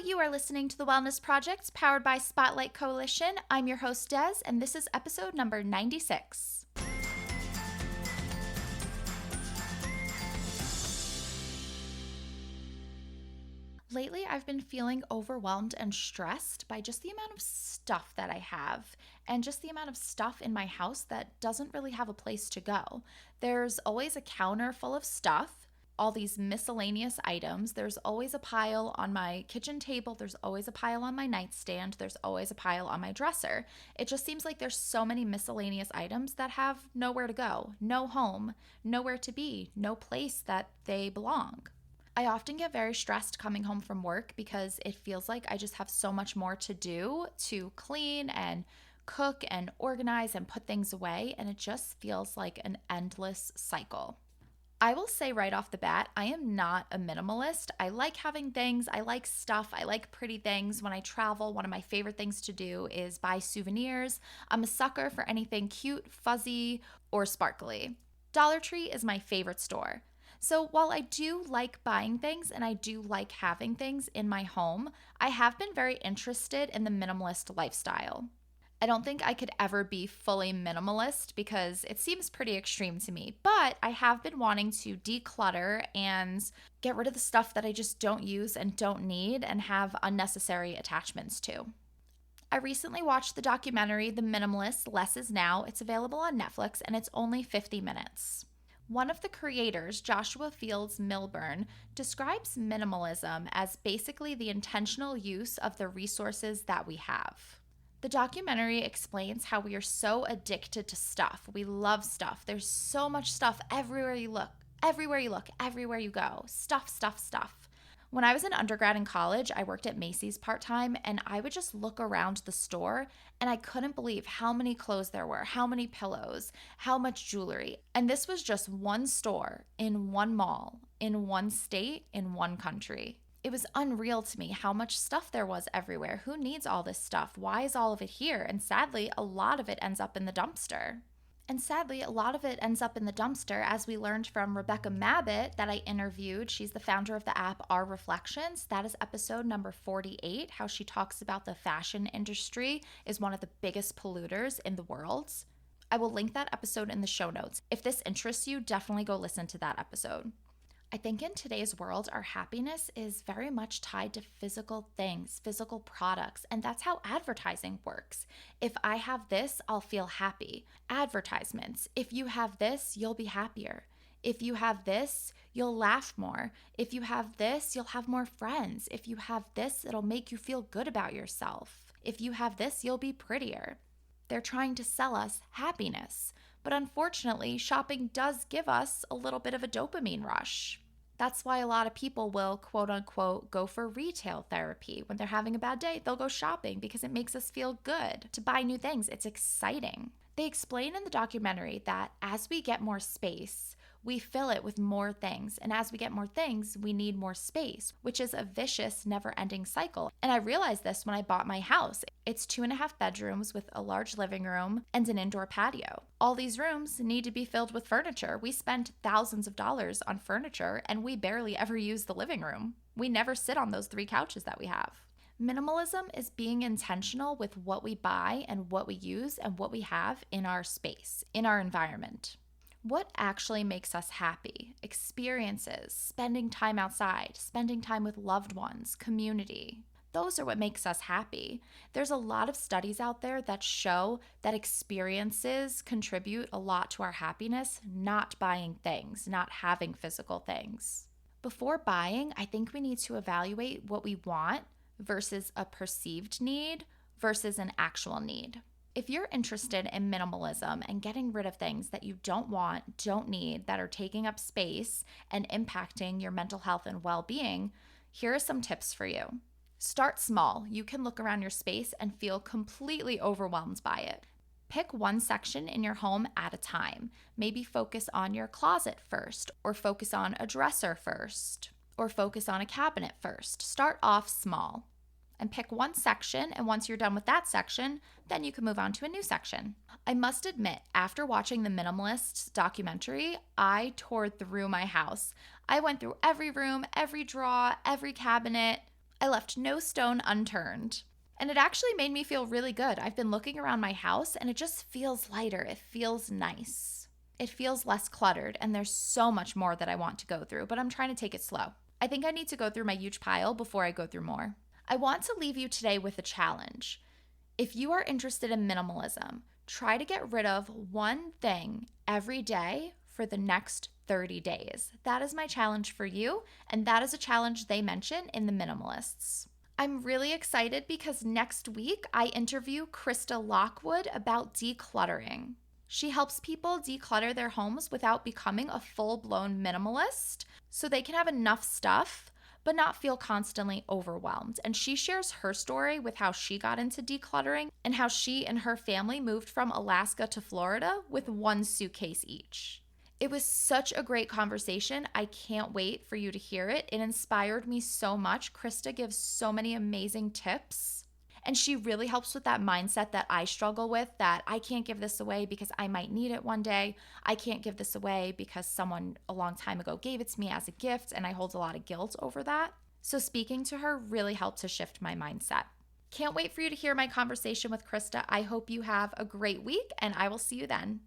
you are listening to The Wellness Project, powered by Spotlight Coalition. I'm your host, Des, and this is episode number 96. Lately, I've been feeling overwhelmed and stressed by just the amount of stuff that I have and just the amount of stuff in my house that doesn't really have a place to go. There's always a counter full of stuff, all these miscellaneous items. There's always a pile on my kitchen table. There's always a pile on my nightstand. There's always a pile on my dresser. It just seems like there's so many miscellaneous items that have nowhere to go, no home, nowhere to be, no place that they belong. I often get very stressed coming home from work because it feels like I just have so much more to do to clean and cook and organize and put things away, and it just feels like an endless cycle. I will say right off the bat, I am not a minimalist. I like having things, I like stuff, I like pretty things. When I travel, one of my favorite things to do is buy souvenirs. I'm a sucker for anything cute, fuzzy, or sparkly. Dollar Tree is my favorite store. So while I do like buying things and I do like having things in my home, I have been very interested in the minimalist lifestyle. I don't think I could ever be fully minimalist because it seems pretty extreme to me, but I have been wanting to declutter and get rid of the stuff that I just don't use and don't need and have unnecessary attachments to. I recently watched the documentary The Minimalists, Less Is Now. It's available on Netflix and it's only 50 minutes. One of the creators, Joshua Fields Milburn, describes minimalism as basically the intentional use of the resources that we have. The documentary explains how we are so addicted to stuff. We love stuff. There's so much stuff everywhere you look, everywhere you go. Stuff, stuff, stuff. When I was an undergrad in college, I worked at Macy's part-time, and I would just look around the store, and I couldn't believe how many clothes there were, how many pillows, how much jewelry. And this was just one store in one mall, in one state, in one country. It was unreal to me how much stuff there was everywhere. Who needs all this stuff? Why is all of it here? And sadly, a lot of it ends up in the dumpster. As we learned from Rebecca Mabbitt that I interviewed. She's the founder of the app Our Reflections. That is episode number 48, how she talks about the fashion industry is one of the biggest polluters in the world. I will link that episode in the show notes. If this interests you, definitely go listen to that episode. I think in today's world, our happiness is very much tied to physical things, physical products, and that's how advertising works. If I have this, I'll feel happy. Advertisements, if you have this, you'll be happier. If you have this, you'll laugh more. If you have this, you'll have more friends. If you have this, it'll make you feel good about yourself. If you have this, you'll be prettier. They're trying to sell us happiness. But unfortunately, shopping does give us a little bit of a dopamine rush. That's why a lot of people will, quote unquote, go for retail therapy. When they're having a bad day, they'll go shopping because it makes us feel good to buy new things. It's exciting. They explain in the documentary that as we get more space, we fill it with more things. And as we get more things, we need more space, which is a vicious, never-ending cycle. And I realized this when I bought my house. It's 2.5 bedrooms with a large living room and an indoor patio. All these rooms need to be filled with furniture. We spend thousands of dollars on furniture, and we barely ever use the living room. We never sit on those 3 couches that we have. Minimalism is being intentional with what we buy and what we use and what we have in our space, in our environment. What actually makes us happy? Experiences, spending time outside, spending time with loved ones, community. Those are what makes us happy. There's a lot of studies out there that show that experiences contribute a lot to our happiness, not buying things, not having physical things. Before buying, I think we need to evaluate what we want versus a perceived need versus an actual need. If you're interested in minimalism and getting rid of things that you don't want, don't need, that are taking up space and impacting your mental health and well-being, here are some tips for you. Start small. You can look around your space and feel completely overwhelmed by it. Pick one section in your home at a time. Maybe focus on your closet first, or focus on a dresser first, or focus on a cabinet first. Start off small and pick one section, and once you're done with that section, then you can move on to a new section. I must admit, after watching the Minimalists documentary, I tore through my house. I went through every room, every drawer, every cabinet. I left no stone unturned. And it actually made me feel really good. I've been looking around my house and it just feels lighter. It feels nice. It feels less cluttered, and there's so much more that I want to go through, but I'm trying to take it slow. I think I need to go through my huge pile before I go through more. I want to leave you today with a challenge. If you are interested in minimalism, try to get rid of one thing every day for the next 30 days. That is my challenge for you, and that is a challenge they mention in the Minimalists. I'm really excited because next week I interview Krista Lockwood about decluttering. She helps people declutter their homes without becoming a full-blown minimalist so they can have enough stuff but not feel constantly overwhelmed. And she shares her story with how she got into decluttering and how she and her family moved from Alaska to Florida with one suitcase each. It was such a great conversation. I can't wait for you to hear it. It inspired me so much. Krista gives so many amazing tips. And she really helps with that mindset that I struggle with, that I can't give this away because I might need it one day. I can't give this away because someone a long time ago gave it to me as a gift, and I hold a lot of guilt over that. So speaking to her really helped to shift my mindset. Can't wait for you to hear my conversation with Krista. I hope you have a great week, and I will see you then.